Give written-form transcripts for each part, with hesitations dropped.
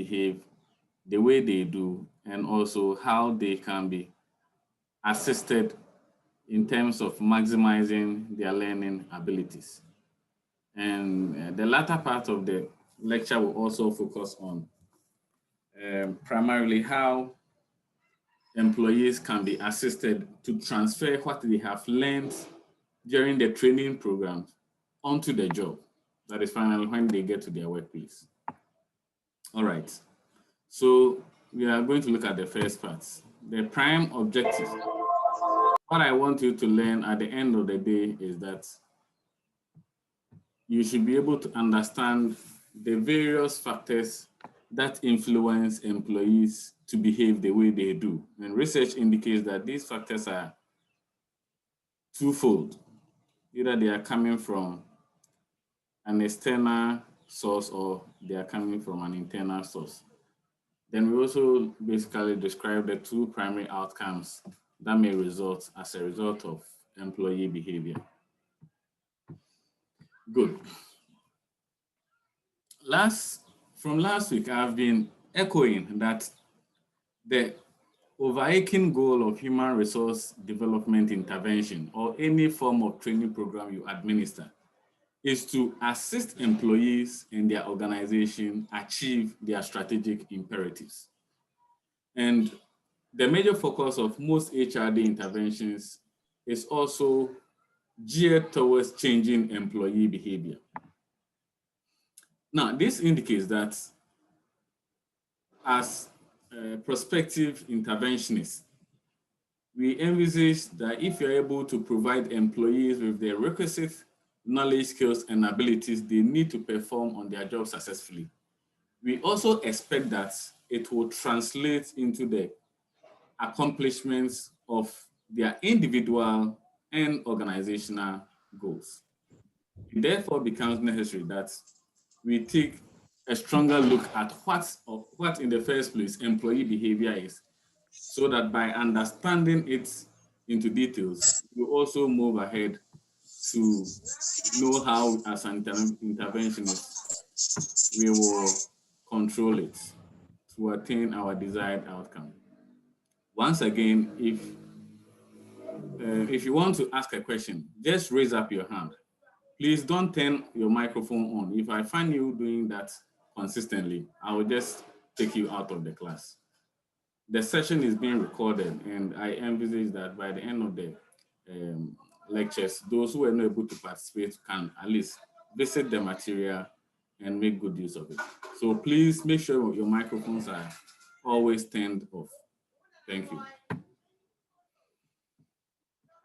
behave the way they do, and also how they can be assisted in terms of maximizing their learning abilities. And the latter part of the lecture will also focus on primarily how employees can be assisted to transfer what they have learned during the training program onto the job. That is finally when they get to their workplace. All right. So we are going to look at the first part, the prime objective. What I want you to learn at the end of the day is that you should be able to understand the various factors that influence employees to behave the way they do. And research indicates that these factors are twofold. Either they are coming from an external source or they are coming from an internal source. Then we also basically describe the two primary outcomes that may result as a result of employee behavior. Good. From last week, I've been echoing that the overarching goal of human resource development intervention or any form of training program you administer is to assist employees in their organization achieve their strategic imperatives. And the major focus of most HRD interventions is also geared towards changing employee behavior. Now, this indicates that as prospective interventionists, we envisage that if you're able to provide employees with the requisite knowledge, skills, and abilities they need to perform on their job successfully, we also expect that it will translate into the accomplishments of their individual and organizational goals. It therefore becomes necessary that we take a stronger look at what in the first place employee behavior is, so that by understanding it into details, we also move ahead to know how, as an interventionist, we will control it to attain our desired outcome. Once again, if you want to ask a question, just raise up your hand. Please don't turn your microphone on. If I find you doing that consistently, I will just take you out of the class. The session is being recorded, and I envisage that by the end of the lectures, those who were not able to participate can at least visit the material and make good use of it. So please make sure your microphones are always turned off. Thank you.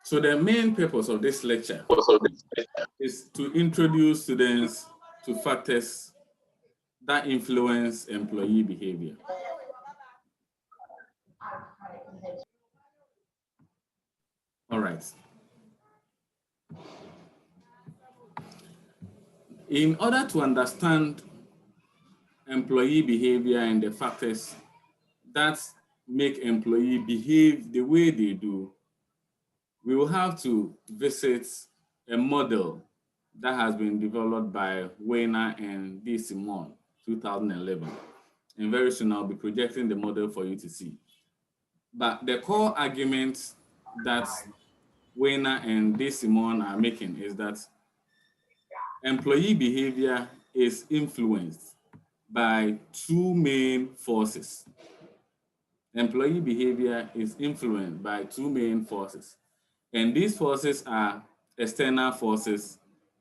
So the main purpose of this lecture is to introduce students to factors that influence employee behavior. All right. In order to understand employee behavior and the factors that make employee behave the way they do, we will have to visit a model that has been developed by Weiner and D. Simon, 2011. And very soon I'll be projecting the model for you to see. But the core argument that Weiner and D. Simon are making is that employee behavior is influenced by two main forces. Employee behavior is influenced by two main forces. And these forces are external forces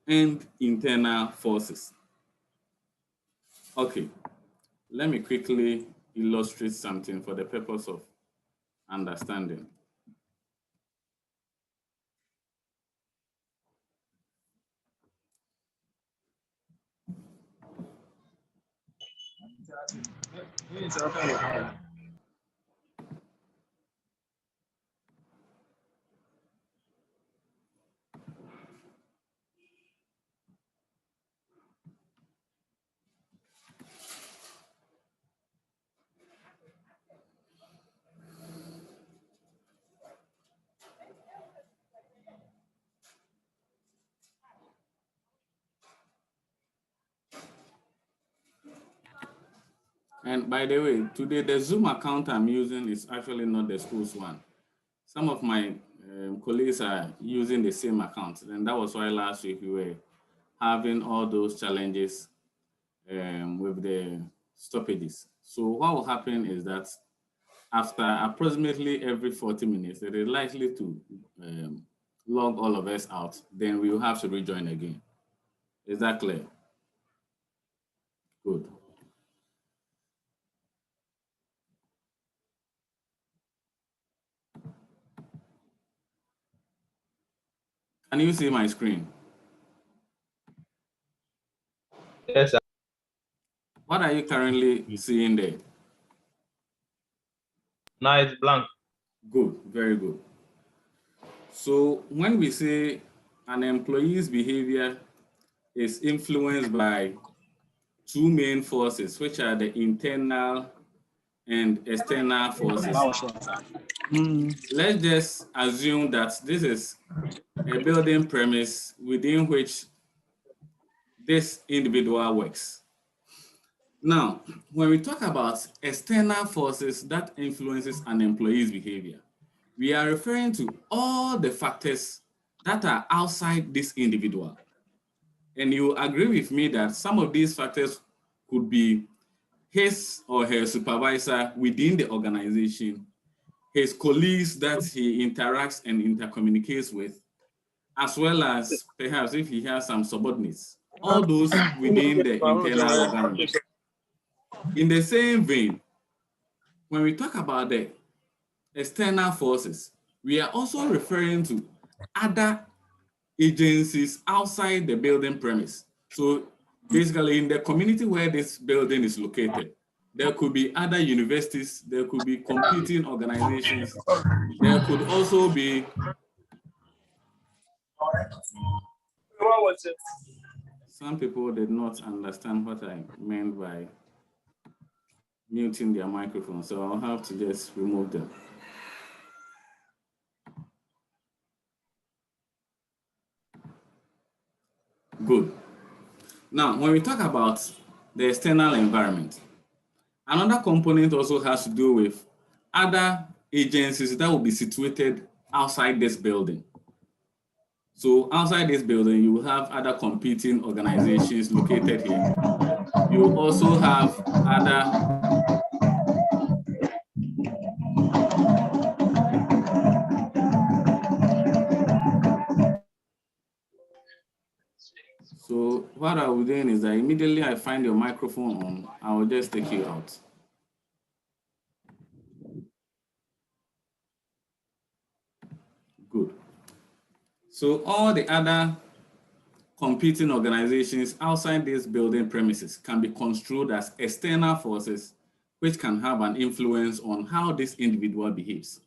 and internal forces. Okay, let me quickly illustrate something for the purpose of understanding. And by the way, today the Zoom account I'm using is actually not the school's one. Some of my colleagues are using the same account, and that was why last week we were having all those challenges with the stoppages. So what will happen is that after approximately every 40 minutes, it is likely to log all of us out. Then we will have to rejoin again. Is that clear? Good. Can you see my screen? Yes, sir. What are you currently seeing there? Now it's blank. Good, very good. So when we say an employee's behavior is influenced by two main forces, which are the internal and external forces. Let's just assume that this is a building premise within which this individual works. Now, when we talk about external forces that influences an employee's behavior, we are referring to all the factors that are outside this individual. And you agree with me that some of these factors could be his or her supervisor within the organization, his colleagues that he interacts and intercommunicates with, as well as perhaps if he has some subordinates, all those within the internal organization. In the same vein, when we talk about the external forces, we are also referring to other agencies outside the building premise. So basically in the community where this building is located, there could be other universities, there could be competing organizations, there could also be some people did not understand what I meant by muting their microphone, so I'll have to just remove them. Good. Now, when we talk about the external environment, another component also has to do with other agencies that will be situated outside this building. So outside this building, you will have other competing organizations located here. You also have other So what I will do is that immediately I find your microphone on, I will just take you out. Good. So all the other competing organizations outside this building premises can be construed as external forces which can have an influence on how this individual behaves.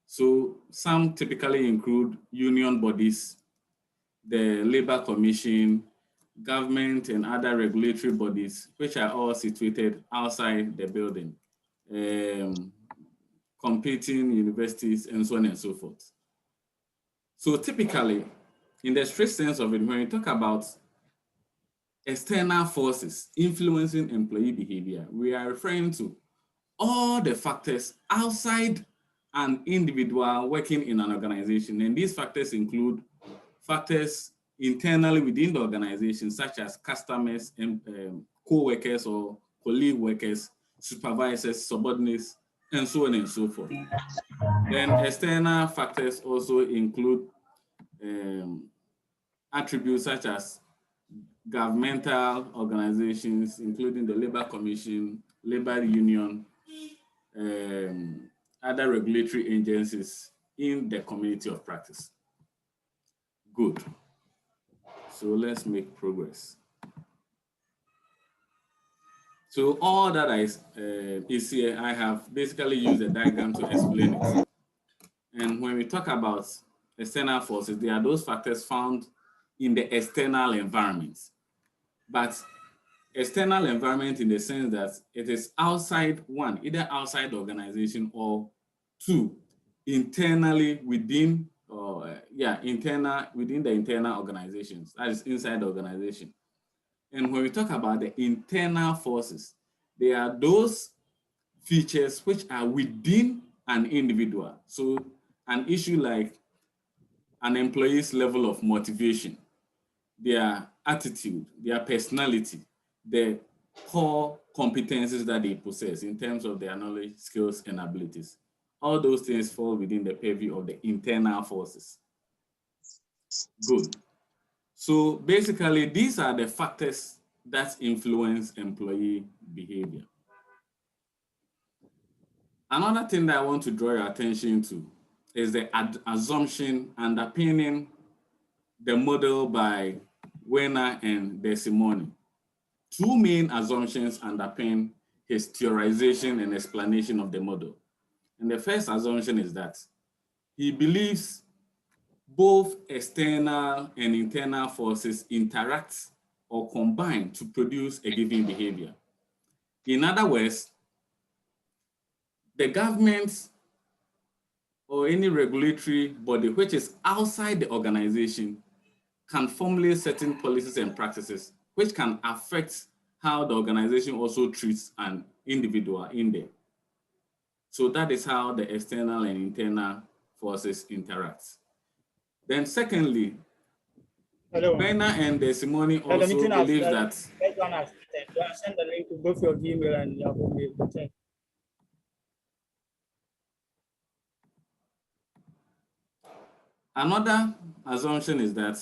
So some typically include union bodies, the Labor Commission, government and other regulatory bodies, which are all situated outside the building, competing universities, and so on and so forth. So typically, in the strict sense of it, when we talk about external forces influencing employee behavior, we are referring to all the factors outside an individual working in an organization. And these factors include factors internally within the organization, such as customers, co-workers or colleague workers, supervisors, subordinates, and so on and so forth. Then external factors also include attributes such as governmental organizations, including the Labor Commission, Labor Union, other regulatory agencies in the community of practice. Good. So let's make progress. So all that is here, I have basically used a diagram to explain it. And when we talk about external forces, there are those factors found in the external environment. But external environment in the sense that it is outside one, either outside the organization, or two, internally within, within the internal organizations, that is inside the organization. And when we talk about the internal forces, They are those features which are within an individual. So an issue like an employee's level of motivation, their attitude, their personality, the core competencies that they possess in terms of their knowledge, skills, and abilities. All those things fall within the purview of the internal forces. Good. So basically, these are the factors that influence employee behavior. Another thing that I want to draw your attention to is the assumption underpinning the model by Werner and Desimoni. Two main assumptions underpin his theorization and explanation of the model. And the first assumption is that he believes both external and internal forces interact or combine to produce a given behavior. In other words, the government or any regulatory body which is outside the organization can formulate certain policies and practices which can affect how the organization also treats an individual in there. So that is how the external and internal forces interact. Then secondly, Werner and Desimoni also believe that send the link to both your email and your home. another assumption is that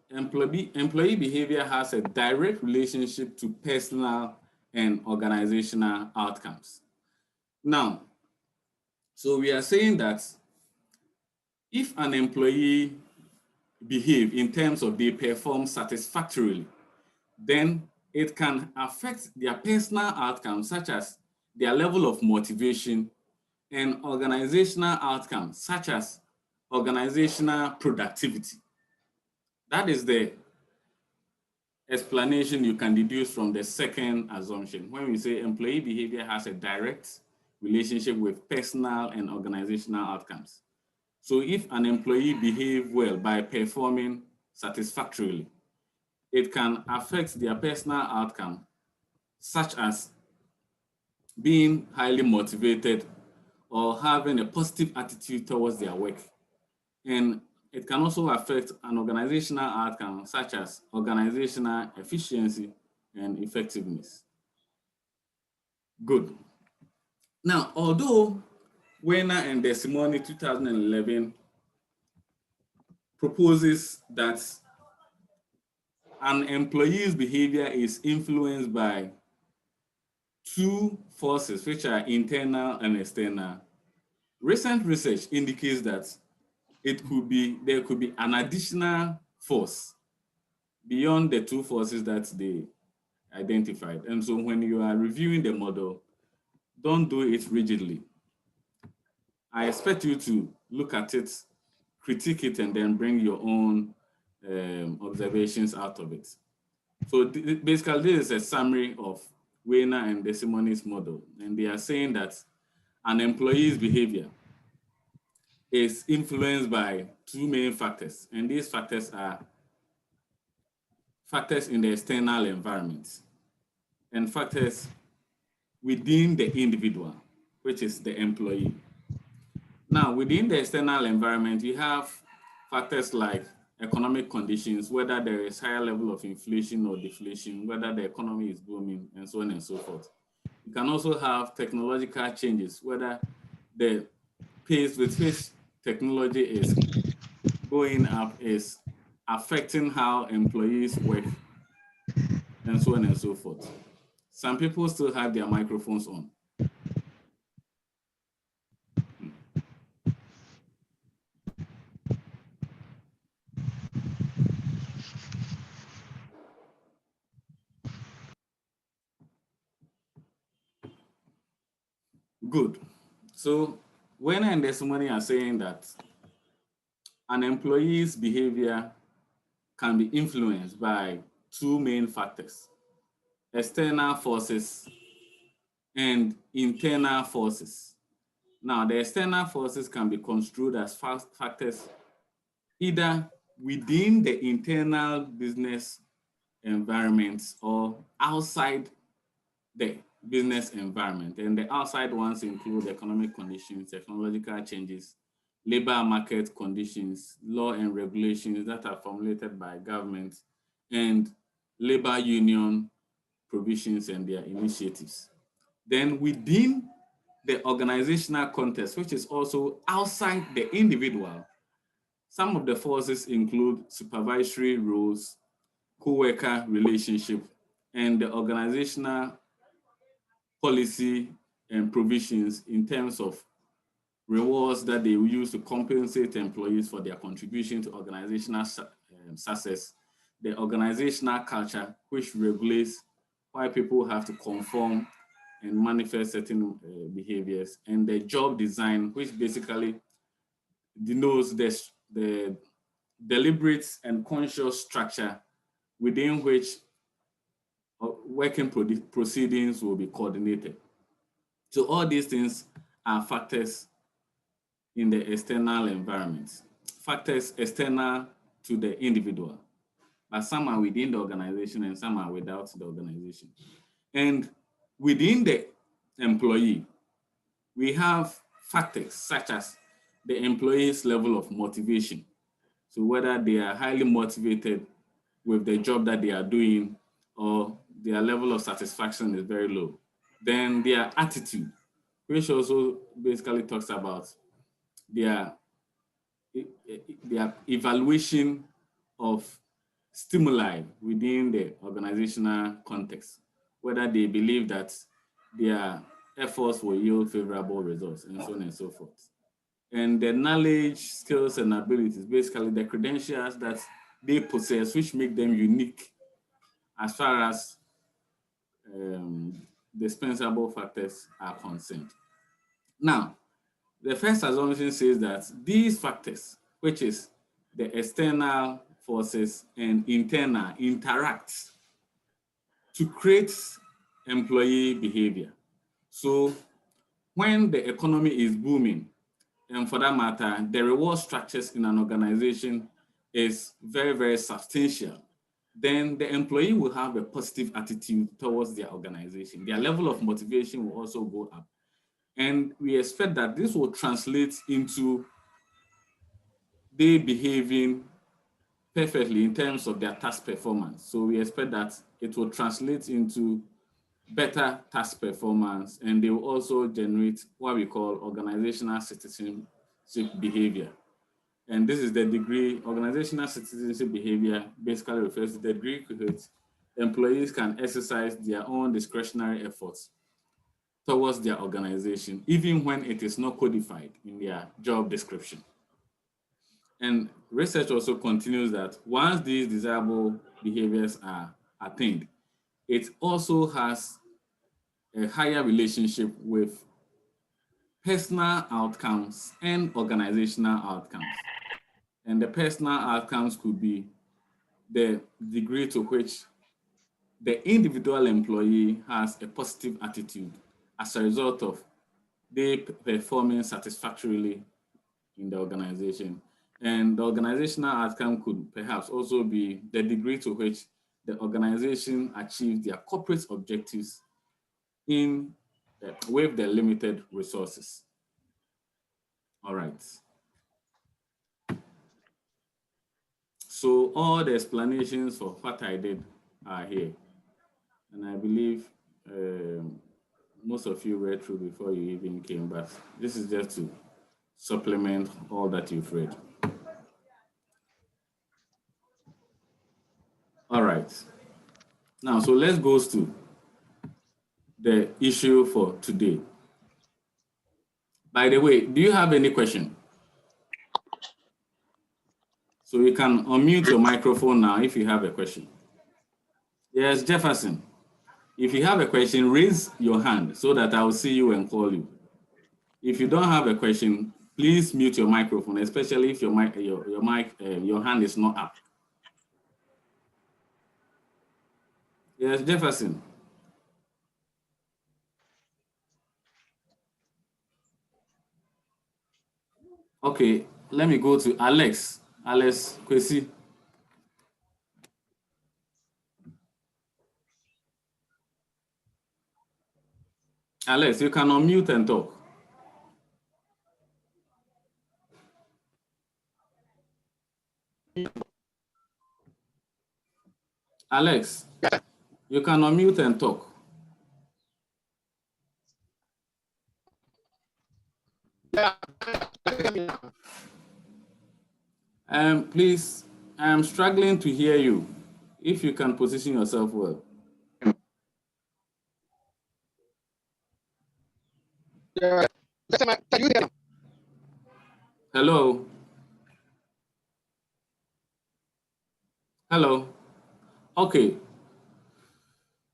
employee behavior has a direct relationship to personal and organizational outcomes. Now, so we are saying that if an employee behave in terms of they perform satisfactorily, then it can affect their personal outcomes, such as their level of motivation, and organizational outcomes, such as organizational productivity. That is the explanation you can deduce from the second assumption. When we say employee behavior has a direct relationship with personal and organizational outcomes. So if an employee behave well by performing satisfactorily, it can affect their personal outcome, such as being highly motivated or having a positive attitude towards their work. And it can also affect an organizational outcome, such as organizational efficiency and effectiveness. Good. Now, although Werner and Desimoni 2011 proposes that an employee's behavior is influenced by two forces, which are internal and external, recent research indicates that there could be an additional force beyond the two forces that they identified. And so when you are reviewing the model, don't do it rigidly. I expect you to look at it, critique it, and then bring your own observations out of it. So basically, this is a summary of Werner and Desimoni's model. And they are saying that an employee's behavior is influenced by two main factors. And these factors are factors in the external environment and factors within the individual, which is the employee. Now, within the external environment, you have factors like economic conditions, whether there is higher level of inflation or deflation, whether the economy is booming, and so on and so forth. You can also have technological changes, whether the pace with which technology is going up is affecting how employees work, and so on and so forth. Some people still have their microphones on. Good. So Werner and Desimoni are saying that an employee's behavior can be influenced by two main factors: external forces and internal forces. Now, the external forces can be construed as factors either within the internal business environments or outside the business environment. And the outside ones include economic conditions, technological changes, labor market conditions, law and regulations that are formulated by government, and labor union provisions and their initiatives. Then within the organizational context, which is also outside the individual, some of the forces include supervisory roles, co-worker relationship, and the organizational policy and provisions in terms of rewards that they will use to compensate employees for their contribution to organizational success, the organizational culture, which regulates why people have to conform and manifest certain behaviors, and the job design, which basically denotes the deliberate and conscious structure within which working proceedings will be coordinated. So all these things are factors in the external environment, factors external to the individual, but some are within the organization and some are without the organization. And within the employee, we have factors such as the employee's level of motivation. So whether they are highly motivated with the job that they are doing or their level of satisfaction is very low. Then their attitude, which also basically talks about their, their evaluation of stimuli within the organizational context, whether they believe that their efforts will yield favorable results, and so on and so forth. And the knowledge, skills, and abilities, basically the credentials that they possess, which make them unique as far as dispensable factors are concerned. Now, the first assumption says that these factors, which is the external forces and internal, interact to create employee behavior. So when the economy is booming, and for that matter, the reward structures in an organization is very, very substantial, then the employee will have a positive attitude towards their organization. Their level of motivation will also go up. And we expect that this will translate into they behaving perfectly in terms of their task performance. So we expect that it will translate into better task performance, and they will also generate what we call organizational citizenship behavior. And this is the degree, organizational citizenship behavior basically refers to the degree to which employees can exercise their own discretionary efforts towards their organization, even when it is not codified in their job description. And research also continues that once these desirable behaviors are attained, it also has a higher relationship with personal outcomes and organizational outcomes. And the personal outcomes could be the degree to which the individual employee has a positive attitude as a result of they performing satisfactorily in the organization. And the organizational outcome could perhaps also be the degree to which the organization achieves their corporate objectives in with the limited resources. All right. So all the explanations for what I did are here. And I believe most of you read through before you even came, but this is just to supplement all that you've read. All right. Now, so let's go to the issue for today. By the way, do you have any question? So you can unmute your microphone now if you have a question. Yes, Jefferson. If you have a question, raise your hand so that I will see you and call you. If you don't have a question, please mute your microphone, especially if your hand is not up. Yes, Jefferson. Okay, let me go to Alex. Alex Kwesi. Alex, you can unmute and talk. Alex, you can unmute and talk. Please, I'm struggling to hear you. If you can position yourself well. Hello. Hello. Okay.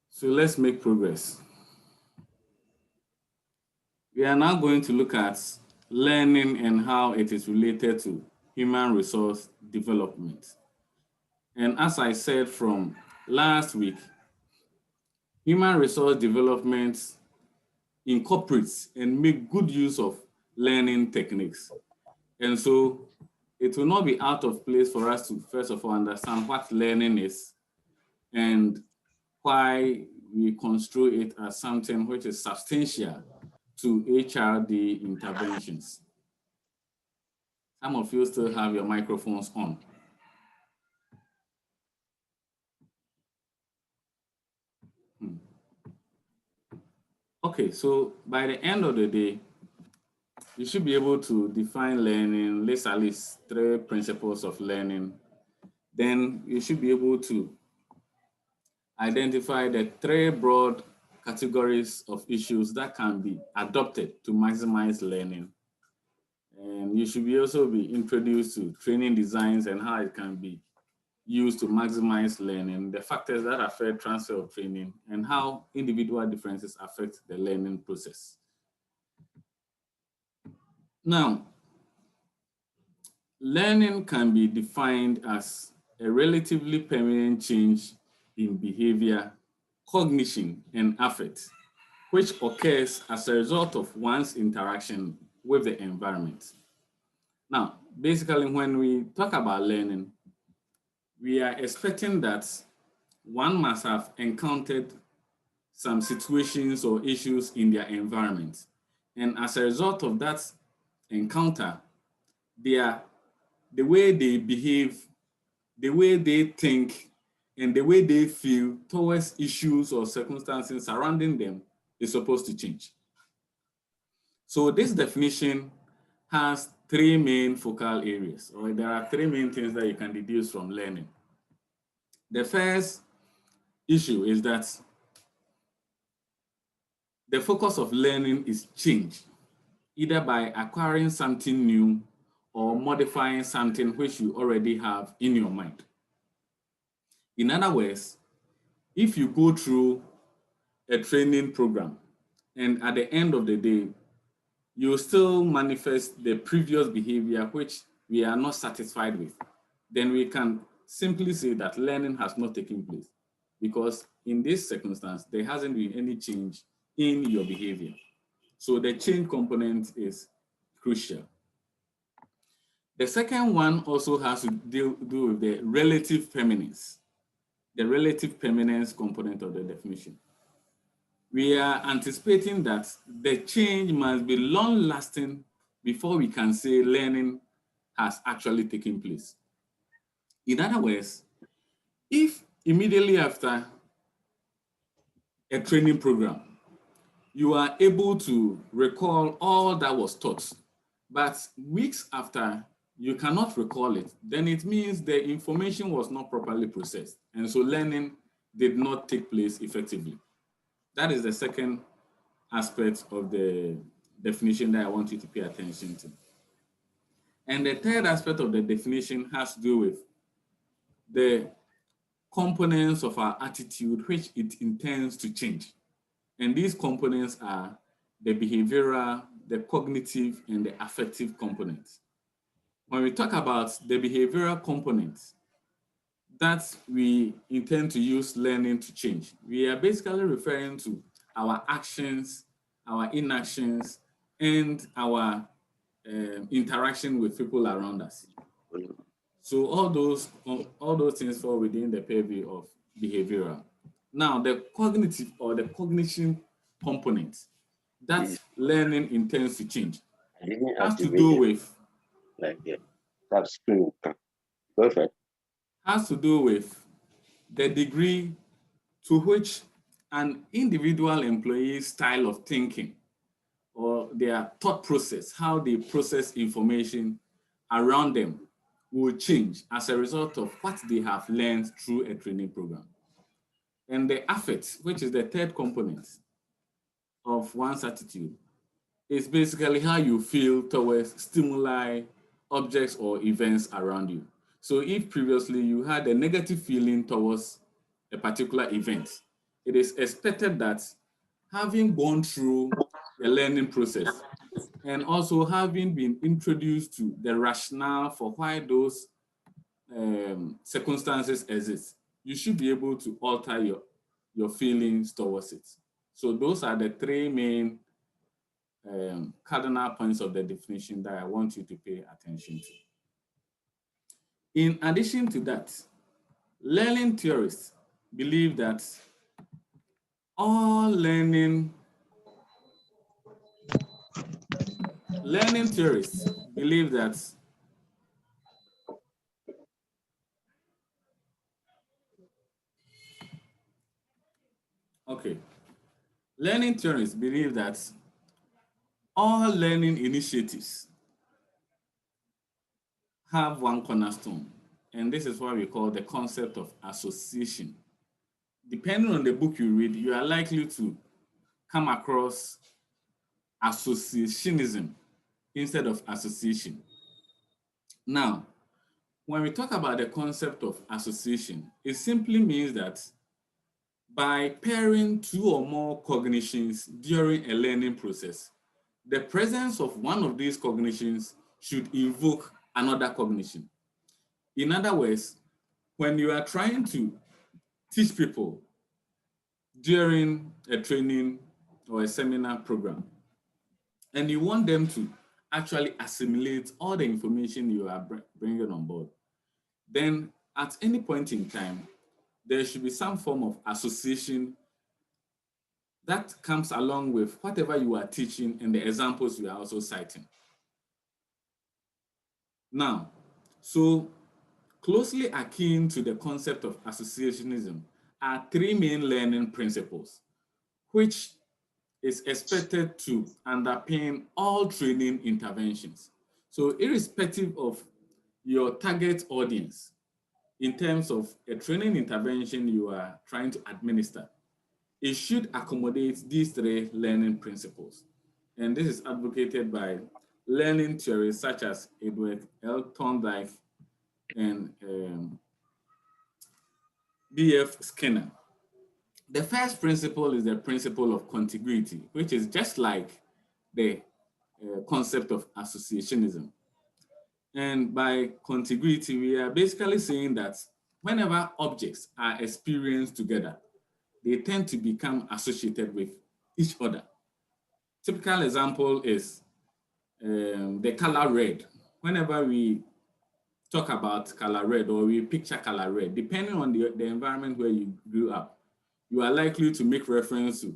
So let's make progress. We are now going to look at learning and how it is related to human resource development. And as I said from last week, human resource development incorporates and make good use of learning techniques. And so it will not be out of place for us to first of all understand what learning is and why we construe it as something which is substantial to HRD interventions. Some of you still have your microphones on. Okay, so by the end of the day, you should be able to define learning, list at least 3 principles of learning. Then you should be able to identify the 3 broad categories of issues that can be adopted to maximize learning. And you should also be introduced to training designs and how it can be used to maximize learning, the factors that affect transfer of training, and how individual differences affect the learning process. Now, learning can be defined as a relatively permanent change in behavior, cognition, and affect, which occurs as a result of one's interaction with the environment. Now, basically, when we talk about learning, we are expecting that one must have encountered some situations or issues in their environment. And as a result of that encounter, the way they behave, the way they think, and the way they feel towards issues or circumstances surrounding them is supposed to change. So this definition has 3 main focal areas, or there are 3 main things that you can deduce from learning. The first issue is that the focus of learning is change, either by acquiring something new or modifying something which you already have in your mind. In other words, if you go through a training program and at the end of the day, you still manifest the previous behavior which we are not satisfied with, then we can simply say that learning has not taken place, because in this circumstance, there hasn't been any change in your behavior. So the change component is crucial. The second one also has to do with the relative permanence, the relative permanence component of the definition. We are anticipating that the change must be long-lasting before we can say learning has actually taken place. In other words, if immediately after a training program, you are able to recall all that was taught, but weeks after you cannot recall it, then it means the information was not properly processed. And so learning did not take place effectively. That is the second aspect of the definition that I want you to pay attention to. And the third aspect of the definition has to do with the components of our attitude which it intends to change. And these components are the behavioral, the cognitive, and the affective components. When we talk about the behavioral components that we intend to use learning to change, we are basically referring to our actions, our inactions, and our interaction with people around us. So all those things fall within the purview of behavioral. Now, the cognitive or the cognition component that learning intends to change I didn't has to activate do them with like that screen. Perfect. has to do with the degree to which an individual employee's style of thinking or their thought process, how they process information around them, will change as a result of what they have learned through a training program. And the affect, which is the third component of one's attitude, is basically how you feel towards stimuli, objects, or events around you. So if previously you had a negative feeling towards a particular event, it is expected that having gone through the learning process and also having been introduced to the rationale for why those circumstances exist, you should be able to alter your feelings towards it. So those are the three main cardinal points of the definition that I want you to pay attention to. In addition to that, learning theorists believe that all learning theorists believe that okay, learning theorists believe that all learning initiatives have one cornerstone, and this is what we call the concept of association. Depending on the book you read, you are likely to come across associationism instead of association. Now, when we talk about the concept of association, it simply means that by pairing two or more cognitions during a learning process, the presence of one of these cognitions should invoke another cognition. In other words, when you are trying to teach people during a training or a seminar program, and you want them to actually assimilate all the information you are bringing on board, then at any point in time, there should be some form of association that comes along with whatever you are teaching and the examples you are also citing. Now, so closely akin to the concept of associationism are three main learning principles, which is expected to underpin all training interventions. So irrespective of your target audience, in terms of a training intervention you are trying to administer, it should accommodate these three learning principles. And this is advocated by learning theories such as Edward L. Thorndike and B.F. Skinner. The first principle is the principle of contiguity, which is just like the concept of associationism. And by contiguity, we are basically saying that whenever objects are experienced together, they tend to become associated with each other. Typical example is the color red. Whenever we talk about color red or we picture color red, depending on the environment where you grew up, you are likely to make reference to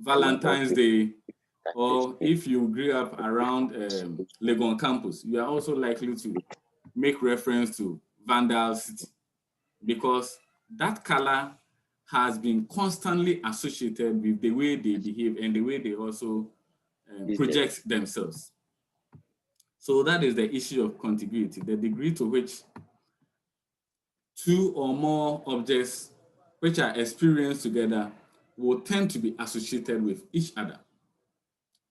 Valentine's Day, or if you grew up around Legon campus, you are also likely to make reference to Vandal City, because that color has been constantly associated with the way they behave and the way they also project themselves. So that is the issue of contiguity, the degree to which two or more objects which are experienced together will tend to be associated with each other.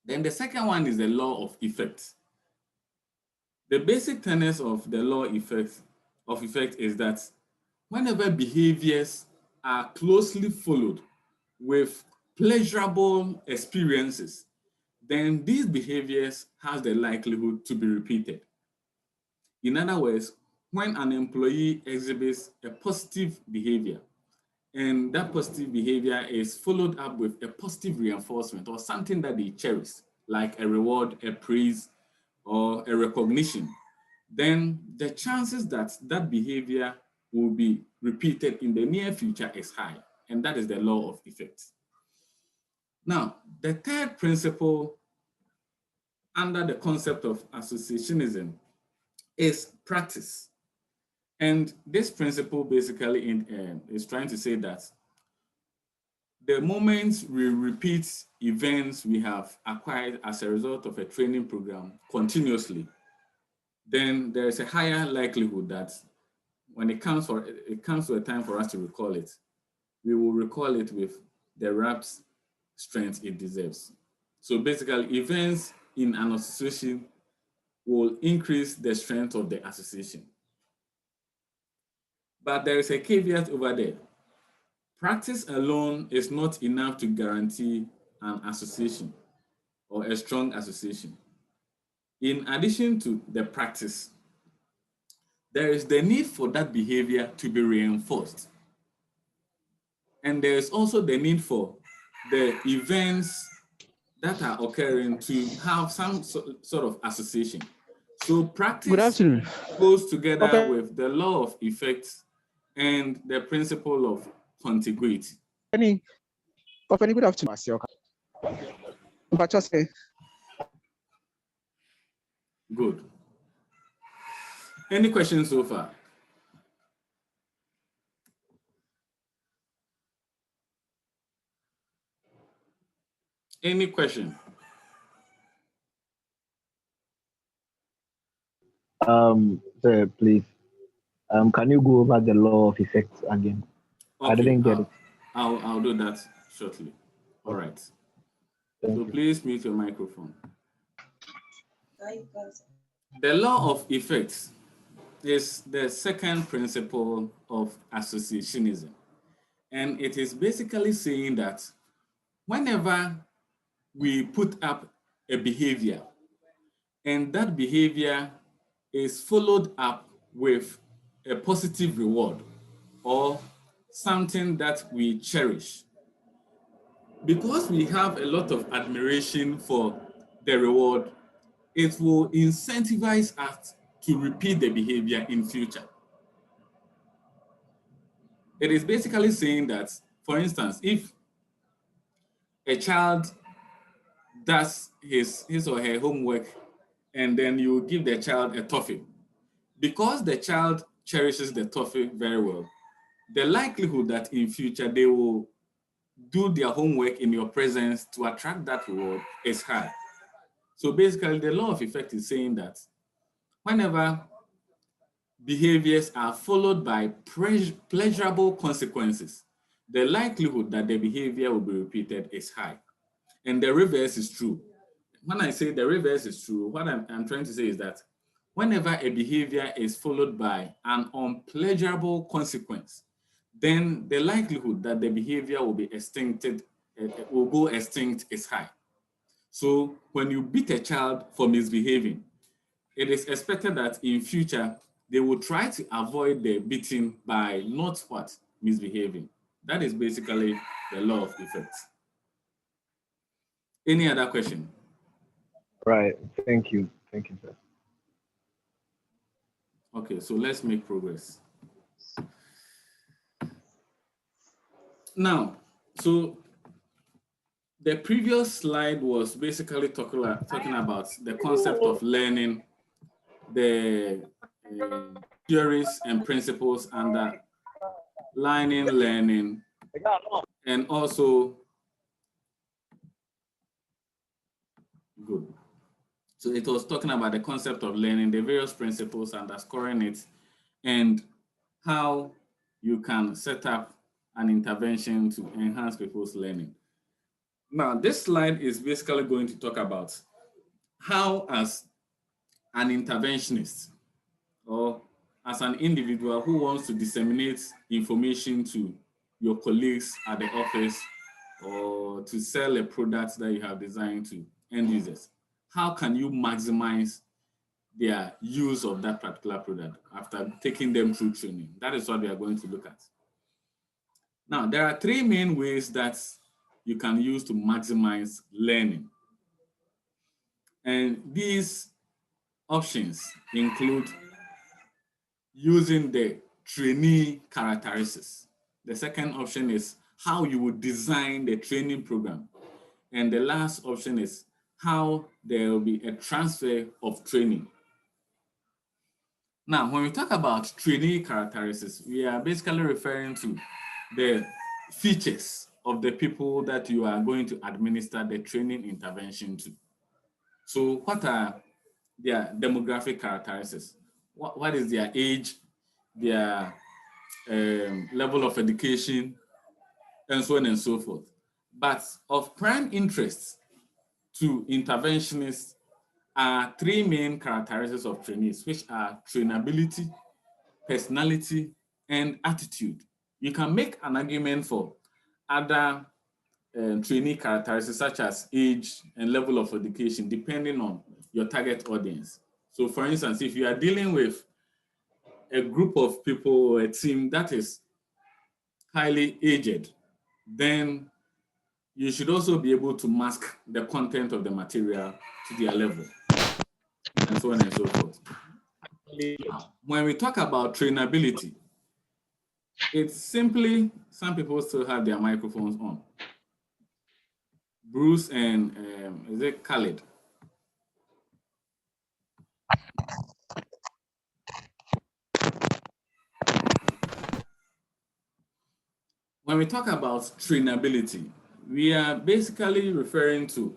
Then the second one is the law of effect. The basic tenets of the law of effect is that whenever behaviors are closely followed with pleasurable experiences, then these behaviors has the likelihood to be repeated. In other words, when an employee exhibits a positive behavior and that positive behavior is followed up with a positive reinforcement or something that they cherish, like a reward, a praise, or a recognition, then the chances that that behavior will be repeated in the near future is high. And that is the law of effect. Now, the third principle under the concept of associationism is practice. And this principle basically is trying to say that the moment we repeat events we have acquired as a result of a training program continuously, then there is a higher likelihood that when it comes to a time for us to recall it, we will recall it with the rapt strength it deserves. So basically, events in an association will increase the strength of the association. But there is a caveat over there. Practice alone is not enough to guarantee an association or a strong association. In addition to the practice, there is the need for that behavior to be reinforced. And there is also the need for the events that are occurring to have some sort of association. So practice Good afternoon. goes together Okay. with the law of effects and the principle of contiguity. Good afternoon, Masioka. But just say, Good. Any questions so far? Any question? Sir, please. Can you go over the law of effects again? Okay, I didn't get it. I'll do that shortly. All right. So please mute your microphone. The law of effects is the second principle of associationism. And it is basically saying that whenever we put up a behavior and that behavior is followed up with a positive reward or something that we cherish, because we have a lot of admiration for the reward, it will incentivize us to repeat the behavior in future. It is basically saying that, for instance, if a child does his or her homework and then you give the child a toffee, because the child cherishes the toffee very well, the likelihood that in future they will do their homework in your presence to attract that reward is high. So basically, the law of effect is saying that whenever behaviors are followed by pleasurable consequences, the likelihood that the behavior will be repeated is high. And the reverse is true. When I say the reverse is true, what I'm trying to say is that whenever a behavior is followed by an unpleasurable consequence, then the likelihood that the behavior will be extincted, will go extinct is high. So when you beat a child for misbehaving, it is expected that in future, they will try to avoid the beating by not what? Misbehaving. That is basically the law of effects. Any other question? Right. Thank you. Thank you, sir. Okay, so let's make progress. Now, so the previous slide was basically talking about the concept of learning, the theories and principles under learning, and also, good. So it was talking about the concept of learning, the various principles, underscoring it, and how you can set up an intervention to enhance people's learning. Now, this slide is basically going to talk about how, as an interventionist or as an individual who wants to disseminate information to your colleagues at the office or to sell a product that you have designed to end users, how can you maximize their use of that particular product after taking them through training? That is what we are going to look at. Now, there are three main ways that you can use to maximize learning. And these options include using the trainee characteristics. The second option is how you would design the training program. And the last option is how there will be a transfer of training. Now, when we talk about trainee characteristics, we are basically referring to the features of the people that you are going to administer the training intervention to. So what are their demographic characteristics? What is their age, their level of education, and so on and so forth. But of prime interest to interventionists are three main characteristics of trainees, which are trainability, personality, and attitude. You can make an argument for other trainee characteristics such as age and level of education, depending on your target audience. So for instance, if you are dealing with a group of people or a team that is highly aged, then you should also be able to mask the content of the material to their level, and so on and so forth. When we talk about trainability, it's simply, some people still have their microphones on. Bruce and is it Khalid? When we talk about trainability, we are basically referring to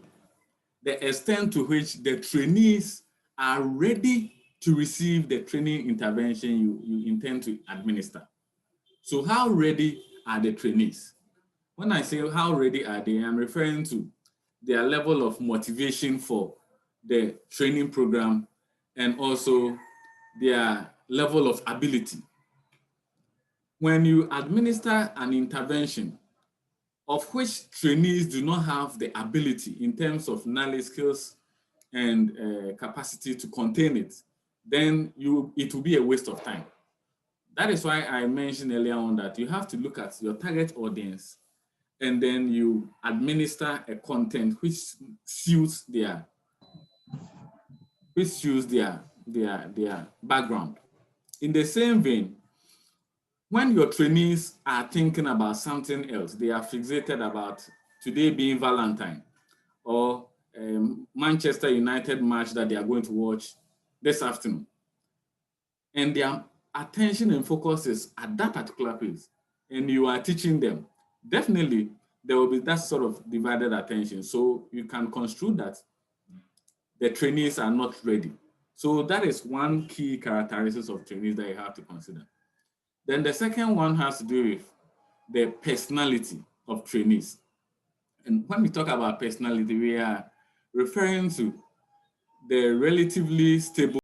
the extent to which the trainees are ready to receive the training intervention you intend to administer. So how ready are the trainees? When I say how ready are they, I'm referring to their level of motivation for the training program and also their level of ability. When you administer an intervention of which trainees do not have the ability in terms of knowledge, skills, and capacity to contain it, then it will be a waste of time. That is why I mentioned earlier on that you have to look at your target audience and then you administer a content which suits their background. In the same vein, when your trainees are thinking about something else, they are fixated about today being Valentine or Manchester United match that they are going to watch this afternoon, and their attention and focus is at that particular place, and you are teaching them, definitely there will be that sort of divided attention. So you can construe that the trainees are not ready. So that is one key characteristic of trainees that you have to consider. Then the second one has to do with the personality of trainees. And when we talk about personality, we are referring to the relatively stable